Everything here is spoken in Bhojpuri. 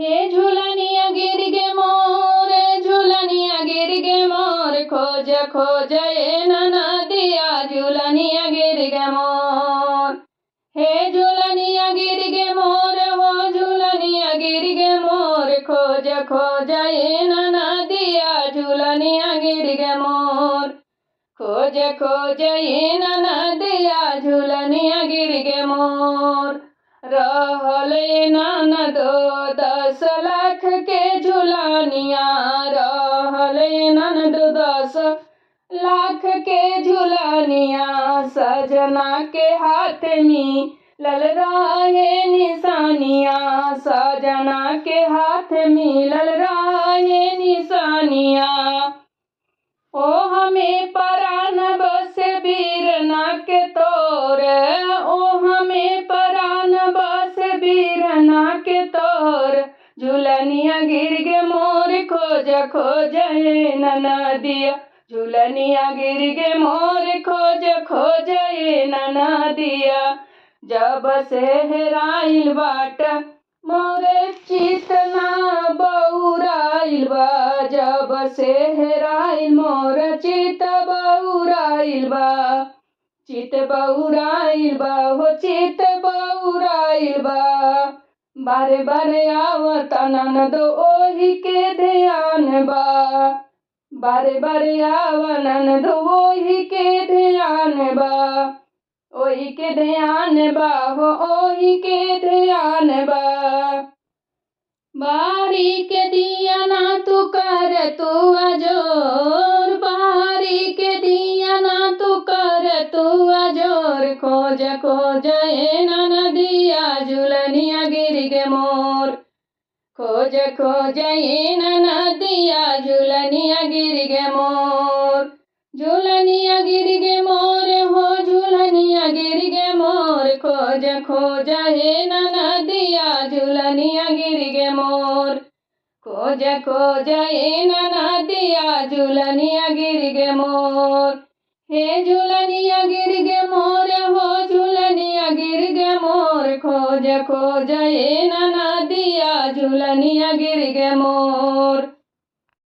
हे झूलनिया गिर गे मोर, झूलनिया गिर गे मोर, खोज खोज ए ननदिया झूलनिया गिर गे मोर। हे झूलनिया गिर गे मोर, हो झूलनिया गिर गे मोर, खोज खोज ए ननदिया झूलनिया गिर गे मोर। खोज खोज ए ननदिया झूलनिया गिर गे मोर। रहले ननदो 10 लाख के झूलनिया, रहले ननदो 10 लाख के झूलनिया, सजना के हाथ में लल रहे निशानिया, सजना के हाथ में लल रहे निशानिया। ओ हमें परान बस बीरना के तोर, ओ हमें परान बस बीरना के तोर, झूलनिया गिर गे मोर, खोज खोज ए ननदिया झूलनिया गिर गे मोर, खोज खोज ए ननदिया। जब से हेराइल बाट मोरे चितना बौराइल बा, जब से हेराइल मोर चित बौराइल बा, चित बौराइल बा, हो चित बौराइल बा। बारे बारे आवत ननदो ओही के ध्यान बा, बारे बारे आव ननदो ओही के ध्यान बा, ओही के ध्यान बा, हो ओही के ध्यान बा। बारी के दिया ना तू कर तू अजोर, बारी के दिया ना तू कर तू अजोर, खोज खोज ए ननदिया झूलनिया गिर गे मोर। खोज खोज ए ननदिया झूलनिया गिर गे मोर। झूलनिया गिर गे मोर, हो झूलनिया गिर गे मोर, खोज खोज ए ननदिया झूलनिया गिर गे मोर। खोज खोज ए ननदिया झूलनिया गिर गे मोर। हे झूलनिया गिर गे मोर, हो झूलनिया गिर गे मोर, खोज खोज ए ननदिया झूलनिया गिर गे मोर।